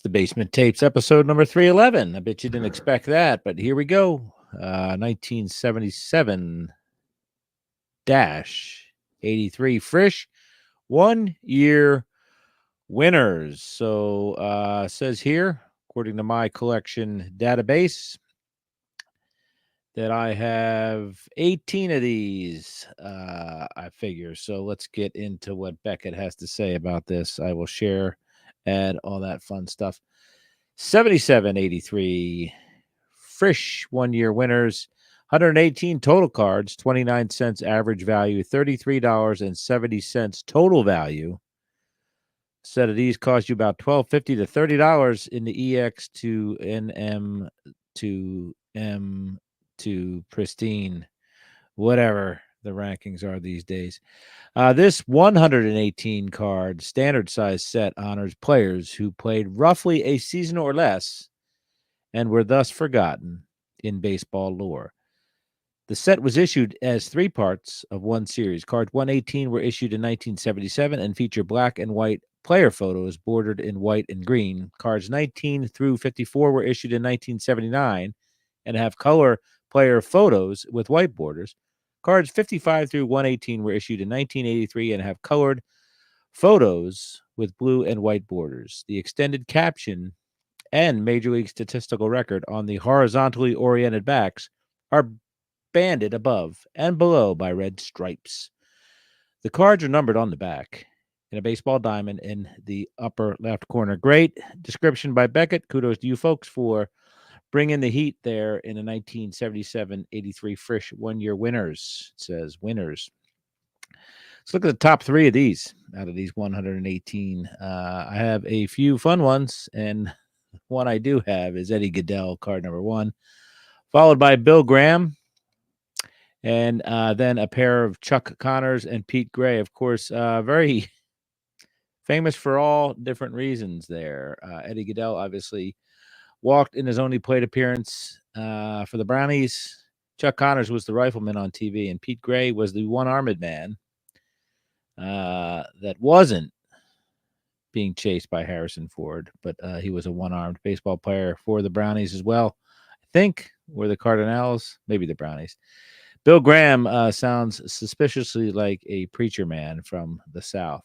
the Basement Tapes, episode number 311. I bet you didn't expect that, but here we go. 1977 83 Frisch 1 year winners. So says here, according to my collection database, that I have 18 of these, I figure. So let's get into what Beckett has to say about this. I will share, add all that fun stuff. 77-83 Frisch 1 year winners, 118 total cards, 29 cents average value, $33.70 total value. Set of these cost you about $12.50 to $30 in the EX to NM to M to pristine, whatever the rankings are these days. This 118 card standard size set honors players who played roughly a season or less and were thus forgotten in baseball lore. The set was issued as 3 parts of one series. Cards 118 were issued in 1977 and feature black and white player photos bordered in white and green. Cards 19 through 54 were issued in 1979 and have color player photos with white borders. Cards 55 through 118 were issued in 1983 and have colored photos with blue and white borders. The extended caption and Major League statistical record on the horizontally oriented backs are banded above and below by red stripes. The cards are numbered on the back in a baseball diamond in the upper left corner. Great description by Beckett. Kudos to you folks for bringing the heat there in the 1977-83 Frisch 1 year winners. It says winners. Let's look at the top 3 of these out of these 118. I have a few fun ones, and one I do have is Eddie Goodell, card number 1, followed by Bill Graham, and then a pair of Chuck Connors and Pete Gray. Of course, very famous for all different reasons there. Eddie Goodell obviously walked in his only plate appearance for the Brownies. Chuck Connors was the rifleman on TV, and Pete Gray was the one-armed man that wasn't being chased by Harrison Ford, but he was a one-armed baseball player for the Brownies as well. I think were the Cardinals, maybe the Brownies. Bill Graham sounds suspiciously like a preacher man from the South.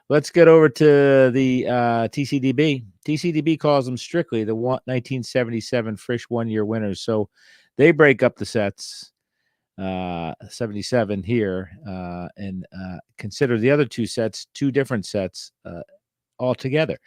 Let's get over to the TCDB. TCDB calls them strictly the 1977 Frisch 1 year winners. So they break up the sets, 77 here, and consider the other 2 sets, 2 different sets altogether.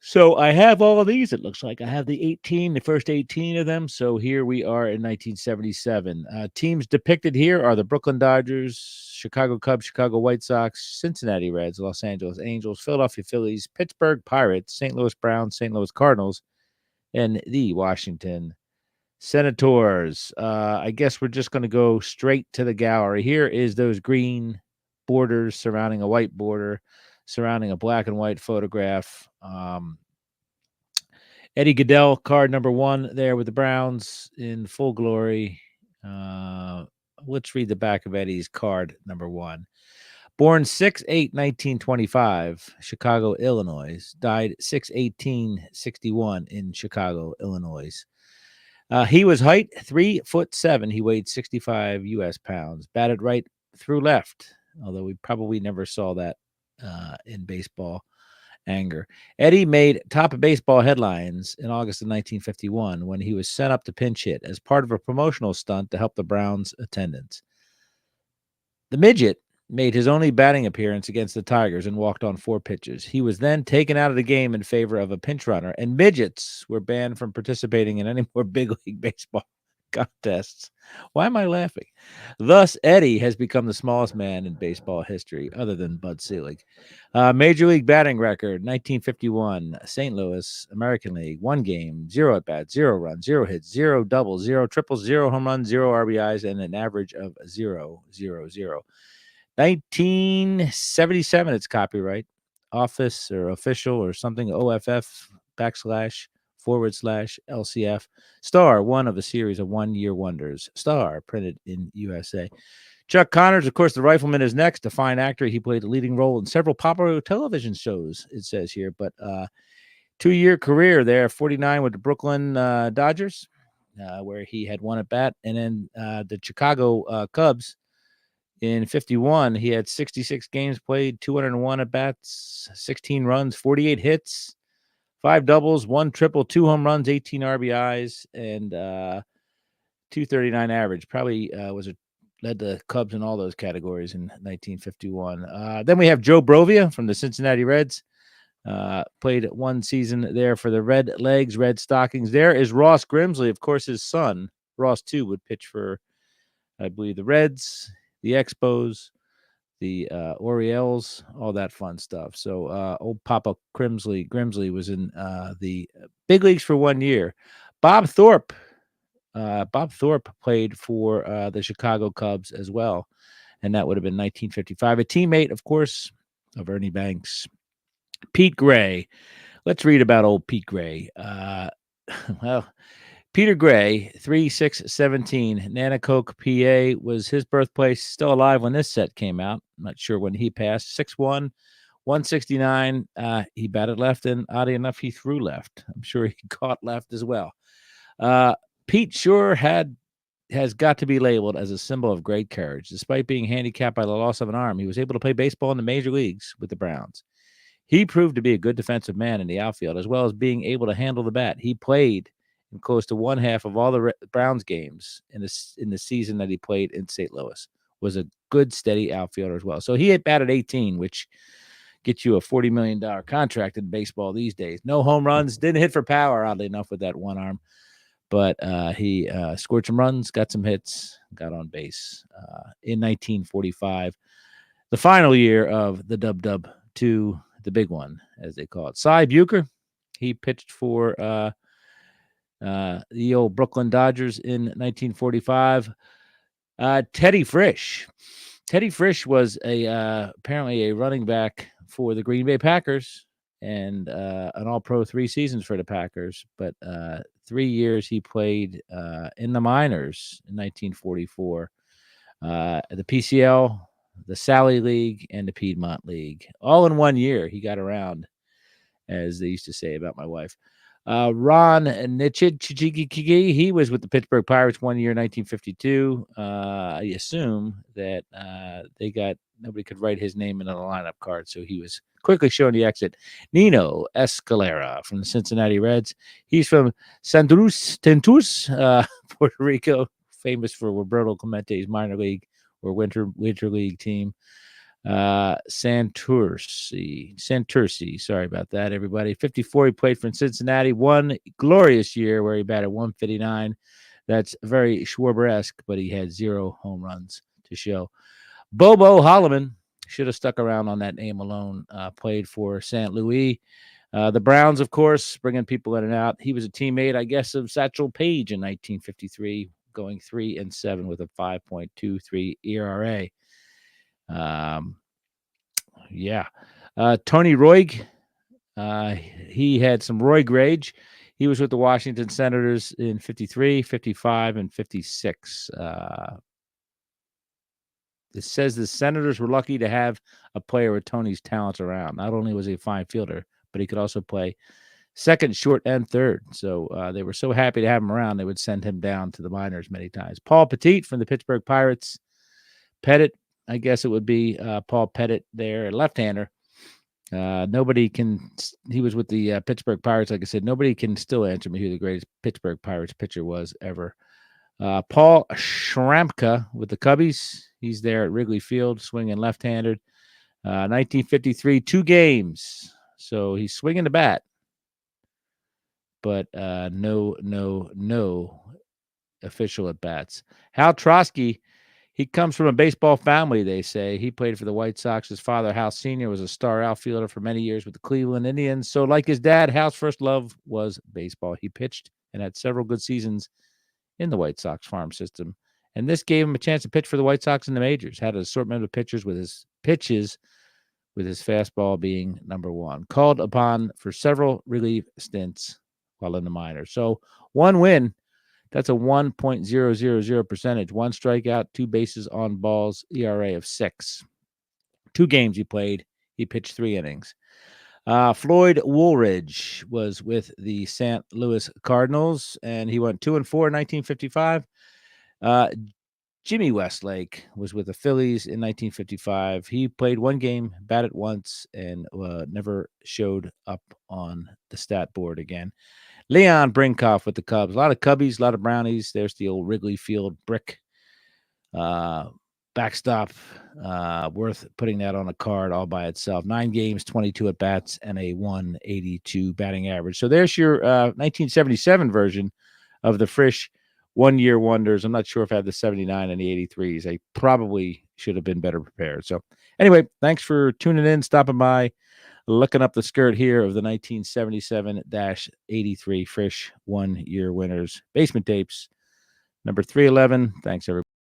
So I have all of these. It looks like I have the first 18 of them. So here we are in 1977. Teams depicted here are the Brooklyn Dodgers, Chicago Cubs, Chicago White Sox, Cincinnati Reds, Los Angeles Angels, Philadelphia Phillies, Pittsburgh Pirates, St. Louis Browns, St. Louis Cardinals, and the Washington Senators. I guess we're just going to go straight to the gallery. Here is those green borders surrounding a white border, surrounding a black and white photograph. Eddie Goodell, card number 1 there with the Browns in full glory. Let's read the back of Eddie's card number 1. Born 6/8/1925, Chicago, Illinois. Died 6/18/61 in Chicago, Illinois. He was height 3'7". He weighed 65 U.S. pounds. Batted right through left, although we probably never saw that in baseball anger. Eddie made top of baseball headlines in August of 1951 when he was sent up to pinch hit as part of a promotional stunt to help the Browns' attendance. The midget made his only batting appearance against the Tigers and walked on 4 pitches. He was then taken out of the game in favor of a pinch runner, and midgets were banned from participating in any more big league baseball contests. Why am I laughing? Thus, Eddie has become the smallest man in baseball history, other than Bud Selig. Major League batting record, 1951, St. Louis, American League, 1 game, 0 at-bats, 0 runs, 0 hits, 0 doubles, 0 triples, 0 home runs, 0 RBIs, and an average of 0.00. 1977, it's copyright, office or official or something, OFF // Star, one of a series of 1 year wonders. Star, printed in USA. Chuck Connors, of course, the rifleman is next, a fine actor. He played a leading role in several popular television shows, it says here. But 2-year career there, 49 with the Brooklyn Dodgers, where he had one at bat, and then the Chicago Cubs in 51. He had 66 games played, 201 at bats, 16 runs, 48 hits, 5 doubles, 1 triple, 2 home runs, 18 RBIs, and 239 average. Probably led the Cubs in all those categories in 1951. Then we have Joe Brovia from the Cincinnati Reds. Played 1 season there for the Red Legs, Red Stockings. There is Ross Grimsley. Of course, his son, Ross, too, would pitch for, I believe, the Reds, the Expos, the Orioles, all that fun stuff. So old Papa Grimsley was in the big leagues for 1 year. Bob Thorpe played for the Chicago Cubs as well, and that would have been 1955. A teammate, of course, of Ernie Banks. Pete Gray. Let's read about old Pete Gray. Well, Peter Gray, 3-6-17, Nanacoke, PA, was his birthplace. Still alive when this set came out. I'm not sure when he passed. 6'1", 169. He batted left, and oddly enough, he threw left. I'm sure he caught left as well. Pete sure has got to be labeled as a symbol of great courage. Despite being handicapped by the loss of an arm, he was able to play baseball in the major leagues with the Browns. He proved to be a good defensive man in the outfield, as well as being able to handle the bat. He played in close to 1/2 of all the Browns games in the season that he played in St. Louis. Was a good, steady outfielder as well. So he had batted 18, which gets you a $40 million contract in baseball these days. No home runs, didn't hit for power, oddly enough, with that one arm. But he scored some runs, got some hits, got on base in 1945, the final year of the Dub 2, the big one, as they call it. Cy Bucher, he pitched for the old Brooklyn Dodgers in 1945. Teddy Frisch. Teddy Frisch was apparently a running back for the Green Bay Packers and an All-Pro 3 seasons for the Packers. But 3 years he played in the minors in 1944. The PCL, the Sally League, and the Piedmont League. All in 1 year, he got around, as they used to say about my wife. Ron Nichich, he was with the Pittsburgh Pirates 1 year, 1952. I assume that nobody could write his name in on the lineup card, so he was quickly shown the exit. Nino Escalera from the Cincinnati Reds. He's from Tentus, Puerto Rico, famous for Roberto Clemente's minor league or winter league team. Santurce. Sorry about that, everybody. 54. He played for Cincinnati. 1 glorious year where he batted 159. That's very Schwarber-esque, but he had 0 home runs to show. Bobo Holloman should have stuck around on that name alone. Played for St. Louis. The Browns, of course, bringing people in and out. He was a teammate, I guess, of Satchel Paige in 1953, going 3-7 with a 5.23 ERA. Tony Roig, he had some Roig rage. He was with the Washington Senators in 53, 55, and 56. It says the Senators were lucky to have a player with Tony's talents around. Not only was he a fine fielder, but he could also play second, short, and third. So they were so happy to have him around, they would send him down to the minors many times. Paul Petit from the Pittsburgh Pirates. Pettit, I guess it would be Paul Pettit there, left-hander. He was with the Pittsburgh Pirates. Like I said, nobody can still answer me who the greatest Pittsburgh Pirates pitcher was ever. Paul Schrampka with the Cubbies. He's there at Wrigley Field, swinging left-handed. 1953, 2 games. So he's swinging the bat, but no official at bats. Hal Trotsky, he comes from a baseball family, they say. He played for the White Sox. His father, Hal Sr., was a star outfielder for many years with the Cleveland Indians. So like his dad, Hal's first love was baseball. He pitched and had several good seasons in the White Sox farm system. And this gave him a chance to pitch for the White Sox in the majors. Had an assortment of pitches with his fastball being number 1. Called upon for several relief stints while in the minors. So 1 win. That's a 1.000 percentage. 1 strikeout, 2 bases on balls, ERA of 6. 2 games he played. He pitched 3 innings. Floyd Woolridge was with the St. Louis Cardinals, and he went 2-4 in 1955. Uh, Jimmy Westlake was with the Phillies in 1955. He played one game, batted once, and never showed up on the stat board again. Leon Brinkoff with the Cubs. A lot of Cubbies, a lot of Brownies. There's the old Wrigley Field brick backstop. Worth putting that on a card all by itself. 9 games, 22 at bats, and a 182 batting average. So there's your 1977 version of the Frisch one-year wonders. I'm not sure if I had the 79 and the 83s. I probably should have been better prepared. So anyway, thanks for tuning in, stopping by, looking up the skirt here of the 1977-83 Frisch one-year winners. Basement tapes, number 311. Thanks, everybody.